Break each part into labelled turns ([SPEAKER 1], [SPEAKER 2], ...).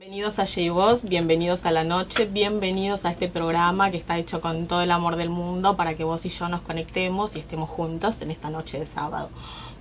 [SPEAKER 1] Bienvenidos a J-Voz, bienvenidos a la noche, bienvenidos a este programa que está hecho con todo el amor del mundo para que vos y yo nos conectemos y estemos juntos en esta noche de sábado.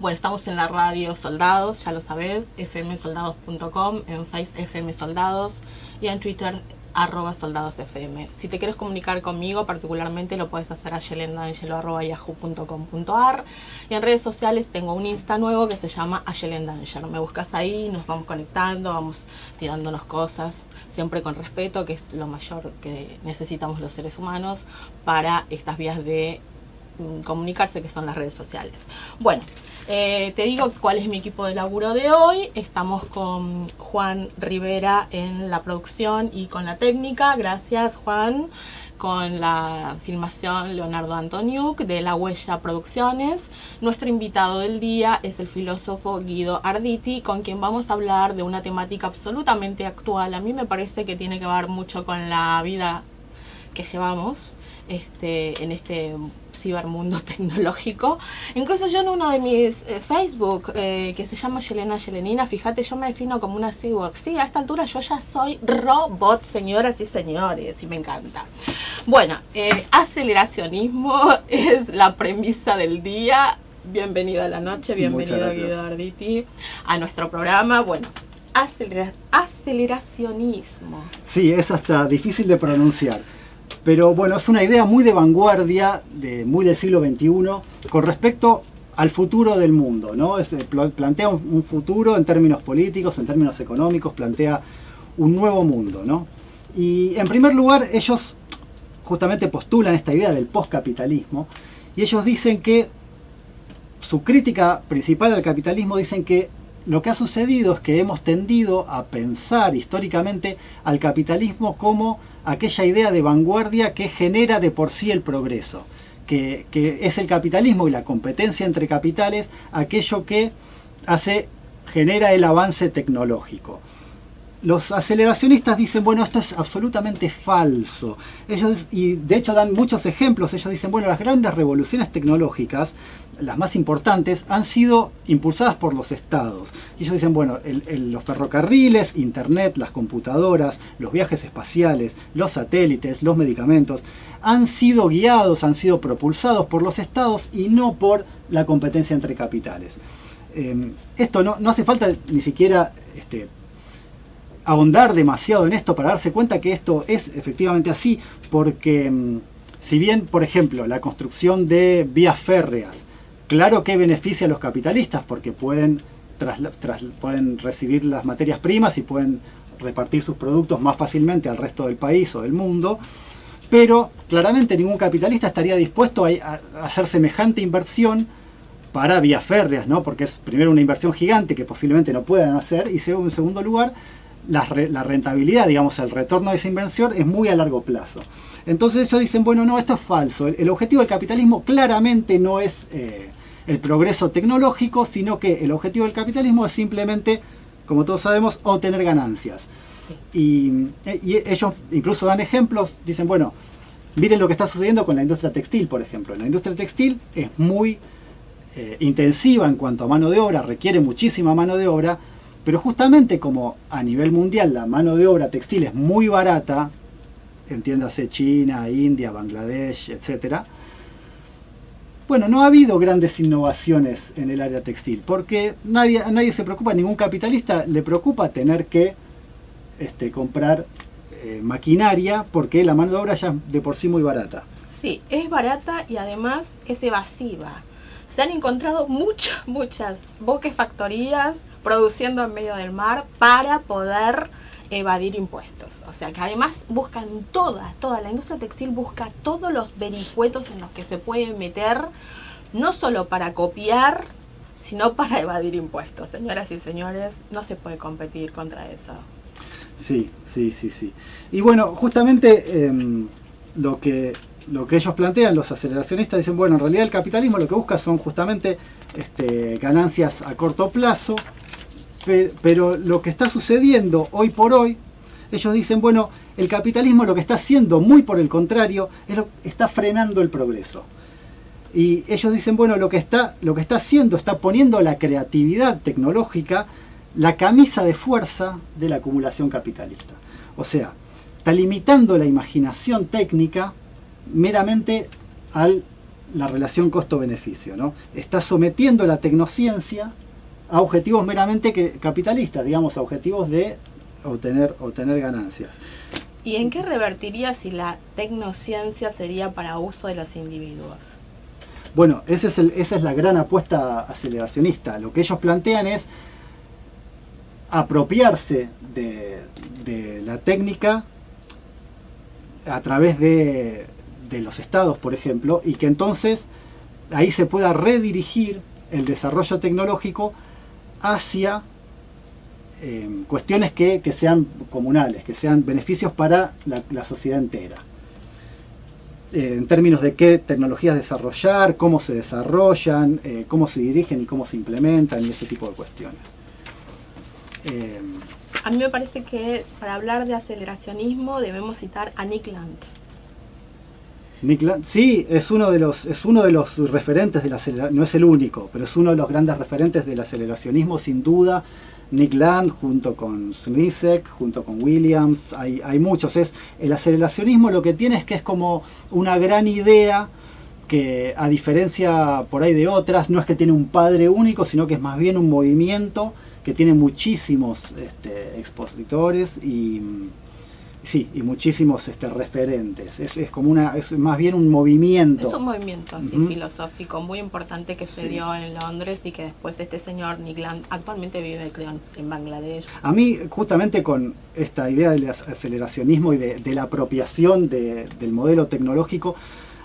[SPEAKER 1] Bueno, estamos en la radio Soldados, ya lo sabés, fmsoldados.com, en Face FM Soldados y en Twitter @soldadosfm. Si te quieres comunicar conmigo particularmente lo puedes hacer a yelendangelo@yahoo.com.ar y en redes sociales tengo un Insta nuevo que se llama Ayelendanger. Me buscas ahí, nos vamos conectando, vamos tirándonos cosas, siempre con respeto, que es lo mayor que necesitamos los seres humanos para estas vías de comunicarse, que son las redes sociales. Bueno, te digo cuál es mi equipo de laburo de hoy. Estamos con Juan Rivera en la producción y con la técnica. Gracias, Juan. Con la filmación, Leonardo Antoniuk de La Huella Producciones. Nuestro invitado del día es el filósofo Guido Arditi, con quien vamos a hablar de una temática absolutamente actual. A mí me parece que tiene que ver mucho con la vida que llevamos en este cibermundo tecnológico. Incluso yo en uno de mis Facebook, que se llama Yelenina, fíjate, yo me defino como una cyborg. Sí, a esta altura yo ya soy robot, señoras y señores, y me encanta. Bueno, aceleracionismo es la premisa del día. Bienvenido a la noche, bienvenido Guido Arditi a nuestro programa. Bueno, aceleracionismo.
[SPEAKER 2] Sí, es hasta difícil de pronunciar. Pero bueno, es una idea muy de vanguardia, muy del siglo XXI, con respecto al futuro del mundo, ¿no? Plantea un futuro en términos políticos, en términos económicos, plantea un nuevo mundo, ¿no? Y en primer lugar, ellos justamente postulan esta idea del postcapitalismo, y ellos dicen que su crítica principal al capitalismo, dicen que lo que ha sucedido es que hemos tendido a pensar históricamente al capitalismo como aquella idea de vanguardia que genera de por sí el progreso, que es el capitalismo y la competencia entre capitales aquello que genera el avance tecnológico. Los aceleracionistas dicen, bueno, esto es absolutamente falso. Y de hecho dan muchos ejemplos. Ellos dicen, bueno, las grandes revoluciones tecnológicas, las más importantes, han sido impulsadas por los estados. Y ellos dicen, bueno, los ferrocarriles, internet, las computadoras, los viajes espaciales, los satélites, los medicamentos, han sido guiados, han sido propulsados por los estados y no por la competencia entre capitales. Esto no hace falta ni siquiera ahondar demasiado en esto para darse cuenta que esto es efectivamente así, porque si bien, por ejemplo, la construcción de vías férreas, claro que beneficia a los capitalistas porque pueden recibir las materias primas y pueden repartir sus productos más fácilmente al resto del país o del mundo, pero claramente ningún capitalista estaría dispuesto a hacer semejante inversión para vías férreas, ¿no? Porque es primero una inversión gigante que posiblemente no puedan hacer, y en segundo lugar, la rentabilidad, digamos, el retorno de esa inversión es muy a largo plazo. Entonces ellos dicen, bueno, no, esto es falso. El objetivo del capitalismo claramente no es el progreso tecnológico, sino que el objetivo del capitalismo es simplemente, como todos sabemos, obtener ganancias. Sí. Y ellos incluso dan ejemplos, dicen, bueno, miren lo que está sucediendo con la industria textil, por ejemplo. La industria textil es muy intensiva en cuanto a mano de obra, requiere muchísima mano de obra, pero justamente como a nivel mundial la mano de obra textil es muy barata, entiéndase China, India, Bangladesh, etc. Bueno, no ha habido grandes innovaciones en el área textil, porque a nadie se preocupa, ningún capitalista le preocupa tener que comprar maquinaria, porque la mano de obra ya es de por sí muy barata.
[SPEAKER 1] Sí, es barata y además es evasiva. Se han encontrado muchas buquefactorías produciendo en medio del mar para poder evadir impuestos. O sea que además buscan toda la industria textil busca todos los vericuetos en los que se pueden meter, no solo para copiar, sino para evadir impuestos. Señoras y señores, no se puede competir contra eso.
[SPEAKER 2] Sí. Y bueno, justamente lo que ellos plantean, los aceleracionistas, dicen, bueno, en realidad el capitalismo lo que busca son justamente ganancias a corto plazo, pero lo que está sucediendo hoy por hoy, ellos dicen, bueno, el capitalismo lo que está haciendo, muy por el contrario, está frenando el progreso. Y ellos dicen, bueno, lo que está haciendo, está poniendo la creatividad tecnológica la camisa de fuerza de la acumulación capitalista. O sea, está limitando la imaginación técnica meramente a la relación costo-beneficio, ¿no? Está sometiendo la tecnociencia a objetivos meramente capitalistas, digamos, a objetivos de obtener ganancias.
[SPEAKER 1] ¿Y en qué revertiría si la tecnociencia sería para uso de los individuos?
[SPEAKER 2] Bueno, esa es la gran apuesta aceleracionista. Lo que ellos plantean es apropiarse de la técnica a través de los estados, por ejemplo, y que entonces ahí se pueda redirigir el desarrollo tecnológico hacia cuestiones que sean comunales, que sean beneficios para la sociedad entera. En términos de qué tecnologías desarrollar, cómo se desarrollan, cómo se dirigen y cómo se implementan y ese tipo de cuestiones.
[SPEAKER 1] A mí me parece que para hablar de aceleracionismo debemos citar a Nick Land.
[SPEAKER 2] Nick Land, sí, es uno de los referentes del aceleracionismo, no es el único, pero es uno de los grandes referentes del aceleracionismo, sin duda. Nick Land, junto con Smisek, junto con Williams, hay muchos. El aceleracionismo lo que tiene es que es como una gran idea que, a diferencia por ahí de otras, no es que tiene un padre único, sino que es más bien un movimiento que tiene muchísimos expositores y muchísimos referentes. Es más bien un movimiento.
[SPEAKER 1] Es un movimiento así, filosófico muy importante que se dio en Londres y que después este señor Nick Land actualmente vive, creo, en Bangladesh.
[SPEAKER 2] A mí, justamente con esta idea del aceleracionismo y de la apropiación del modelo tecnológico,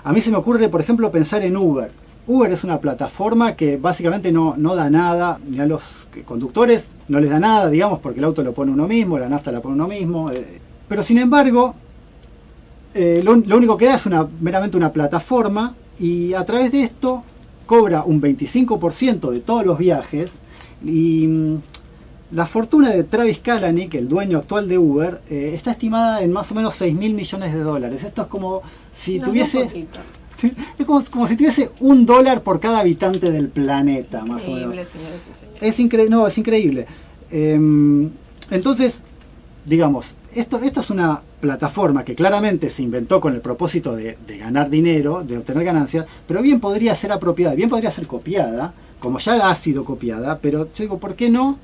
[SPEAKER 2] a mí se me ocurre, por ejemplo, pensar en Uber. Uber es una plataforma que básicamente no da nada, ni a los conductores no les da nada, digamos, porque el auto lo pone uno mismo, la nafta la pone uno mismo. Pero sin embargo, lo único que da es meramente una plataforma, y a través de esto cobra un 25% de todos los viajes, y la fortuna de Travis Kalanick, el dueño actual de Uber, está estimada en más o menos $6.000 millones. Esto es como si tuviese... Es como si tuviese $1 por cada habitante del planeta, más o menos.
[SPEAKER 1] Señores y señores.
[SPEAKER 2] Es increíble. Entonces, digamos, esto es una plataforma que claramente se inventó con el propósito de ganar dinero, de obtener ganancias, pero bien podría ser apropiada, bien podría ser copiada, como ya ha sido copiada, pero yo digo, ¿por qué no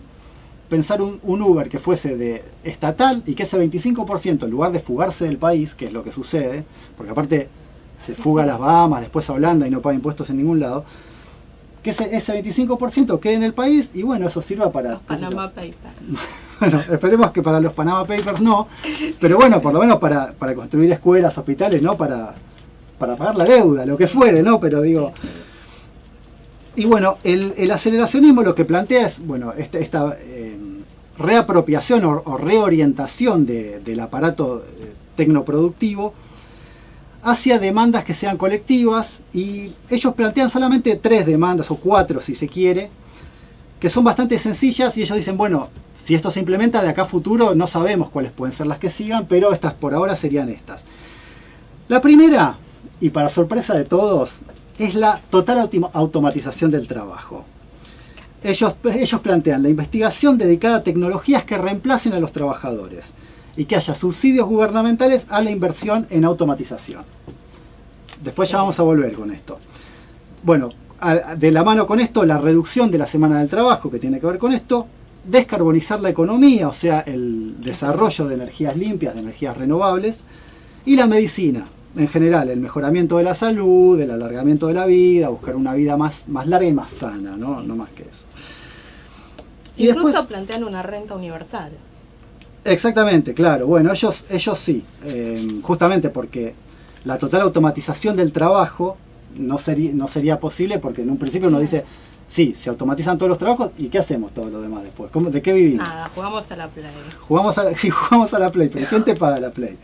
[SPEAKER 2] pensar un Uber que fuese estatal y que ese 25%, en lugar de fugarse del país, que es lo que sucede, porque aparte se fuga a las Bahamas, después a Holanda y no paga impuestos en ningún lado, que ese 25% quede en el país y bueno, eso sirva para...
[SPEAKER 1] Los Panama Papers.
[SPEAKER 2] Bueno, esperemos que para los Panama Papers no, pero bueno, por lo menos para construir escuelas, hospitales, ¿no? Para pagar la deuda, lo que fuere, ¿no? Pero digo... Y bueno, el aceleracionismo lo que plantea es, bueno, esta reapropiación o reorientación del aparato tecnoproductivo hacia demandas que sean colectivas, y ellos plantean solamente 3 demandas, o 4 si se quiere, que son bastante sencillas, y ellos dicen, bueno, si esto se implementa de acá a futuro no sabemos cuáles pueden ser las que sigan, pero estas por ahora serían estas. La primera, y para sorpresa de todos, es la total automatización del trabajo. Ellos plantean la investigación dedicada a tecnologías que reemplacen a los trabajadores y que haya subsidios gubernamentales a la inversión en automatización. Después ya vamos a volver con esto. Bueno, de la mano con esto, la reducción de la semana del trabajo, que tiene que ver con esto, descarbonizar la economía, o sea, el desarrollo de energías limpias, de energías renovables, y la medicina, en general, el mejoramiento de la salud, el alargamiento de la vida, buscar una vida más larga y más sana, ¿no? No más que eso. Y
[SPEAKER 1] incluso
[SPEAKER 2] después,
[SPEAKER 1] plantean una renta universal.
[SPEAKER 2] Exactamente, claro. Bueno, ellos sí, justamente porque la total automatización del trabajo no sería posible, porque en un principio uno dice, sí, se automatizan todos los trabajos, ¿y qué hacemos todo lo demás después? ¿De qué vivimos?
[SPEAKER 1] Nada, jugamos a la Play.
[SPEAKER 2] Jugamos a la Play, pero ¿quién te paga la Play?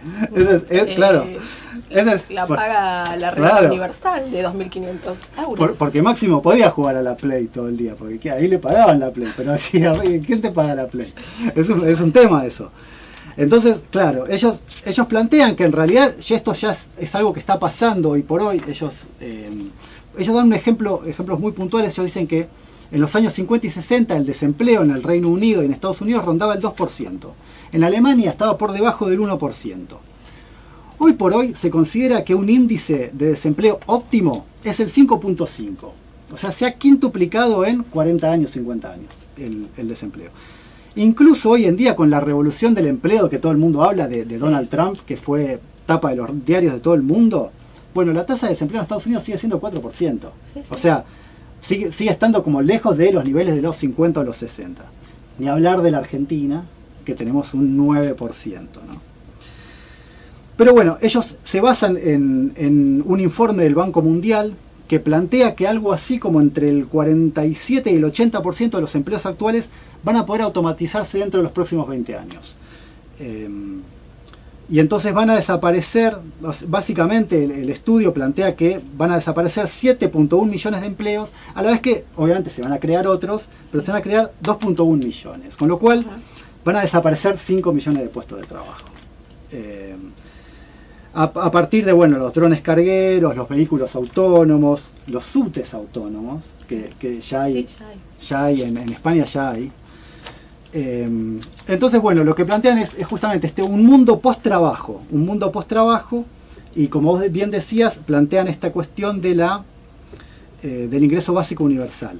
[SPEAKER 2] Claro.
[SPEAKER 1] Paga la renta universal de 2.500 euros.
[SPEAKER 2] Porque Máximo podía jugar a la Play todo el día, porque ahí le pagaban la Play, pero decía, ¿quién te paga la Play? Es un tema eso. Entonces, claro, ellos plantean que en realidad esto ya es algo que está pasando hoy por hoy. Ellos dan ejemplos muy puntuales. Ellos dicen que En los años 50 y 60 el desempleo en el Reino Unido y en Estados Unidos rondaba el 2%. En Alemania estaba por debajo del 1%. Hoy por hoy se considera que un índice de desempleo óptimo es el 5.5. O sea, se ha quintuplicado en 40 años, 50 años el desempleo. Incluso hoy en día con la revolución del empleo que todo el mundo habla de Donald Trump, que fue tapa de los diarios de todo el mundo, bueno, la tasa de desempleo en Estados Unidos sigue siendo 4%. O sea, sigue estando como lejos de los niveles de los 50 o los 60. Ni hablar de la Argentina, que tenemos un 9%, ¿no? Pero bueno, ellos se basan en un informe del Banco Mundial que plantea que algo así como entre el 47 y el 80% de los empleos actuales van a poder automatizarse dentro de los próximos 20 años. Y entonces van a desaparecer, básicamente el estudio plantea que van a desaparecer 7.1 millones de empleos, a la vez que obviamente se van a crear otros, pero se van a crear 2.1 millones, con lo cual van a desaparecer 5 millones de puestos de trabajo. A partir de, bueno, los drones cargueros, los vehículos autónomos, los subtes autónomos, que ya hay, en España ya hay. Entonces, bueno, lo que plantean es justamente un mundo post-trabajo, y como vos bien decías, plantean esta cuestión de del ingreso básico universal,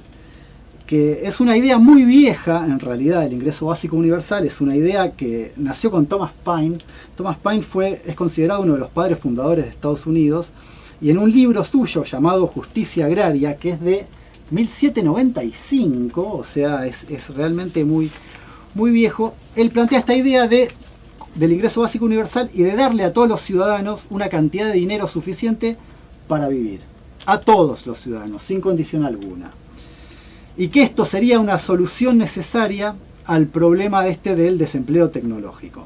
[SPEAKER 2] que es una idea muy vieja, en realidad. El ingreso básico universal es una idea que nació con Thomas Paine. Thomas Paine es considerado uno de los padres fundadores de Estados Unidos, y en un libro suyo llamado Justicia Agraria, que es de 1795, o sea, es realmente muy viejo, él plantea esta idea del ingreso básico universal y de darle a todos los ciudadanos una cantidad de dinero suficiente para vivir. A todos los ciudadanos, sin condición alguna. Y que esto sería una solución necesaria al problema del desempleo tecnológico.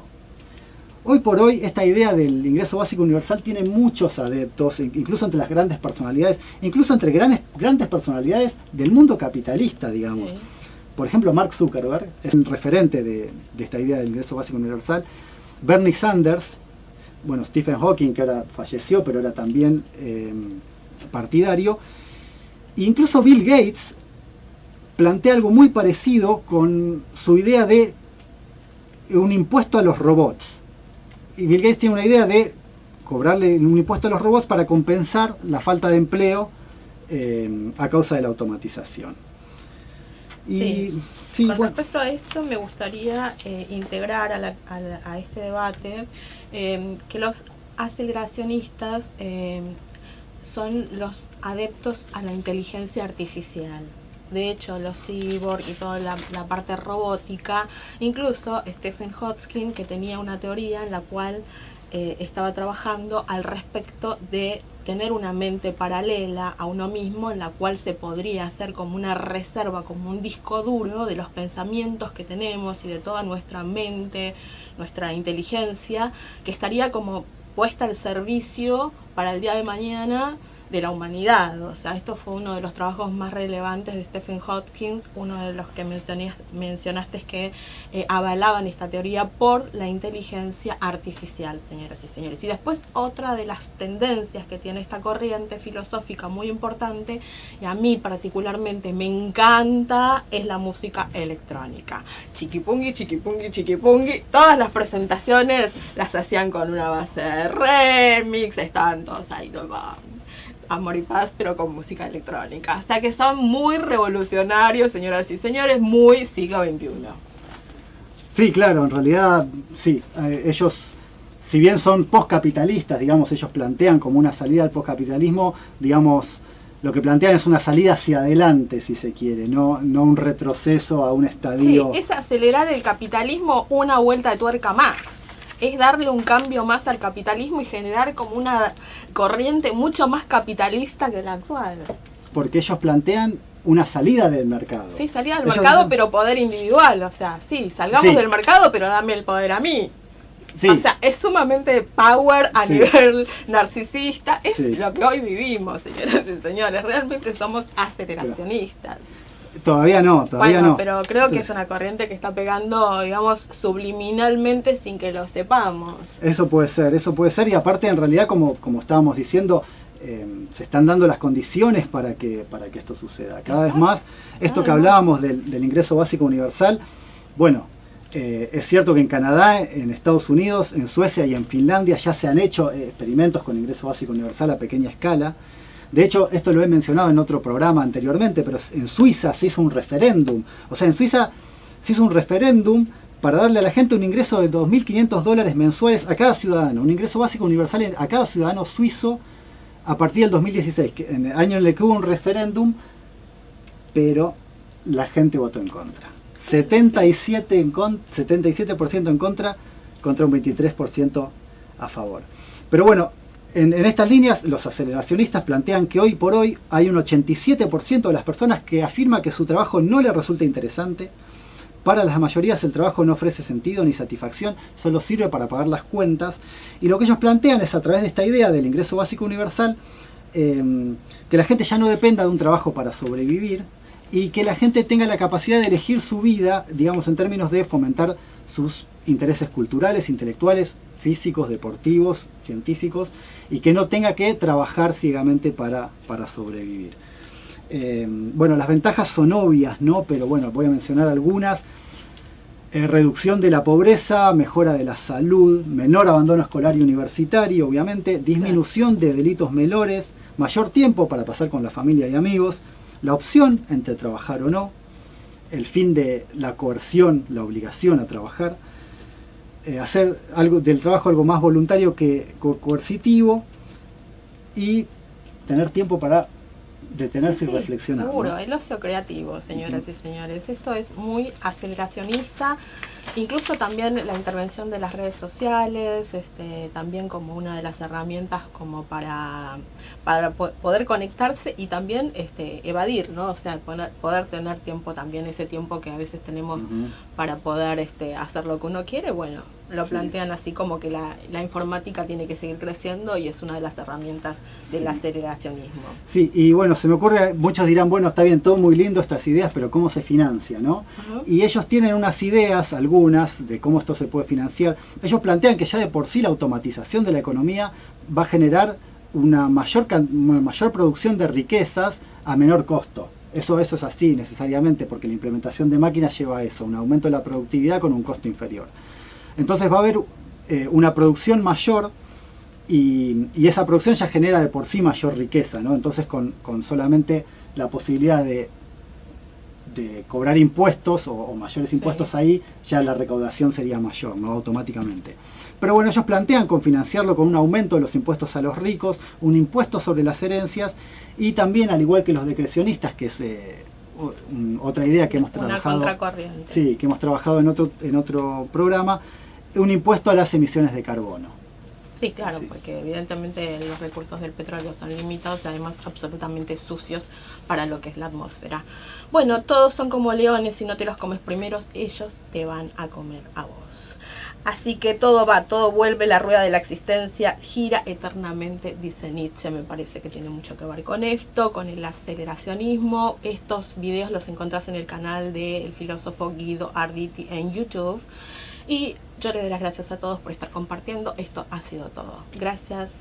[SPEAKER 2] Hoy por hoy esta idea del ingreso básico universal tiene muchos adeptos, incluso entre las grandes personalidades, incluso entre grandes personalidades del mundo capitalista, digamos. Sí. Por ejemplo, Mark Zuckerberg es un referente de esta idea del ingreso básico universal. Bernie Sanders, bueno, Stephen Hawking, que ahora falleció, pero era también partidario. E incluso Bill Gates plantea algo muy parecido con su idea de un impuesto a los robots. Y Bill Gates tiene una idea de cobrarle un impuesto a los robots para compensar la falta de empleo a causa de la automatización.
[SPEAKER 1] Con respecto a esto, me gustaría integrar a este debate que los aceleracionistas son los adeptos a la inteligencia artificial. De hecho, los cyborg y toda la parte robótica, incluso Stephen Hawking, que tenía una teoría en la cual estaba trabajando al respecto de tener una mente paralela a uno mismo, en la cual se podría hacer como una reserva, como un disco duro de los pensamientos que tenemos y de toda nuestra mente, nuestra inteligencia, que estaría como puesta al servicio para el día de mañana de la humanidad. O sea, esto fue uno de los trabajos más relevantes de Stephen Hawking, uno de los que mencionaste que avalaban esta teoría por la inteligencia artificial, señoras y señores. Y después otra de las tendencias que tiene esta corriente filosófica muy importante, y a mí particularmente me encanta, es la música electrónica. Chiquipungi, chiquipungi, chiquipungi. Todas las presentaciones las hacían con una base de remix, estaban todos ahí, amor y paz, pero con música electrónica. O sea que son muy revolucionarios, señoras y señores, muy siglo XXI.
[SPEAKER 2] Sí, claro, en realidad, sí. Ellos, si bien son postcapitalistas, digamos, ellos plantean como una salida al postcapitalismo, digamos, lo que plantean es una salida hacia adelante, si se quiere, no un retroceso a un estadio.
[SPEAKER 1] Sí, es acelerar el capitalismo una vuelta de tuerca más. Es darle un cambio más al capitalismo y generar como una corriente mucho más capitalista que la actual.
[SPEAKER 2] Porque ellos plantean una salida del mercado.
[SPEAKER 1] Sí, salida del mercado, pero poder individual. O sea, sí, salgamos del mercado, pero dame el poder a mí. Sí. O sea, es sumamente power a nivel narcisista. Es lo que hoy vivimos, señoras y señores. Realmente somos aceleracionistas.
[SPEAKER 2] Todavía no.
[SPEAKER 1] Pero creo que es una corriente que está pegando, digamos, subliminalmente sin que lo sepamos.
[SPEAKER 2] Eso puede ser, y aparte en realidad, como estábamos diciendo, se están dando las condiciones para que esto suceda. Cada vez más, esto que hablábamos del ingreso básico universal, bueno, es cierto que en Canadá, en Estados Unidos, en Suecia y en Finlandia ya se han hecho experimentos con ingreso básico universal a pequeña escala. De hecho, esto lo he mencionado en otro programa anteriormente, pero en Suiza se hizo un referéndum. O sea, en Suiza se hizo un referéndum para darle a la gente un ingreso de $2.500 mensuales a cada ciudadano, un ingreso básico universal a cada ciudadano suizo a partir del 2016, en el año en el que hubo un referéndum, pero la gente votó en contra. 77% en contra un 23% a favor. Pero bueno, en estas líneas los aceleracionistas plantean que hoy por hoy hay un 87% de las personas que afirma que su trabajo no le resulta interesante. Para las mayorías el trabajo no ofrece sentido ni satisfacción, solo sirve para pagar las cuentas. Y lo que ellos plantean es, a través de esta idea del ingreso básico universal, que la gente ya no dependa de un trabajo para sobrevivir y que la gente tenga la capacidad de elegir su vida, digamos, en términos de fomentar sus intereses culturales, intelectuales, físicos, deportivos, científicos, y que no tenga que trabajar ciegamente para sobrevivir. Bueno, las ventajas son obvias, ¿no? Pero bueno, voy a mencionar algunas. Reducción de la pobreza, mejora de la salud, menor abandono escolar y universitario, obviamente, disminución de delitos menores, mayor tiempo para pasar con la familia y amigos, la opción entre trabajar o no, el fin de la coerción, la obligación a trabajar, hacer algo del trabajo algo más voluntario que coercitivo, y tener tiempo para detenerse y reflexionar.
[SPEAKER 1] Seguro,
[SPEAKER 2] ¿no?
[SPEAKER 1] El ocio creativo, señoras y señores. Esto es muy aceleracionista. Incluso también la intervención de las redes sociales, también como una de las herramientas como para poder conectarse y también evadir, ¿no? O sea, poder tener tiempo también, ese tiempo que a veces tenemos para poder hacer lo que uno quiere. Bueno, lo plantean así como que la informática tiene que seguir creciendo y es una de las herramientas del aceleracionismo.
[SPEAKER 2] Sí, y bueno, se me ocurre, muchos dirán, bueno, está bien, todo muy lindo estas ideas, pero ¿cómo se financia, no? Y ellos tienen unas ideas, algunas, de cómo esto se puede financiar. Ellos plantean que ya de por sí la automatización de la economía va a generar una mayor producción de riquezas a menor costo. Eso es así necesariamente, porque la implementación de máquinas lleva a eso, un aumento de la productividad con un costo inferior. Entonces va a haber una producción mayor y esa producción ya genera de por sí mayor riqueza, ¿no? Entonces con solamente la posibilidad de cobrar impuestos o mayores impuestos ahí, ya la recaudación sería mayor, ¿no? Automáticamente. Pero bueno, ellos plantean financiarlo con un aumento de los impuestos a los ricos, un impuesto sobre las herencias y también, al igual que los decrecionistas, que es otra idea que hemos trabajado.
[SPEAKER 1] Una contracorriente.
[SPEAKER 2] Sí, que hemos trabajado en otro programa, un impuesto a las emisiones de carbono.
[SPEAKER 1] Sí, claro, porque evidentemente los recursos del petróleo son limitados y además absolutamente sucios para lo que es la atmósfera. Bueno, todos son como leones, si no te los comes primeros, ellos te van a comer a vos. Así que todo vuelve, la rueda de la existencia gira eternamente, dice Nietzsche. Me parece que tiene mucho que ver con esto, con el aceleracionismo. Estos videos los encontrás en el canal del filósofo Guido Arditi en YouTube. Y yo le doy las gracias a todos por estar compartiendo. Esto ha sido todo. Gracias.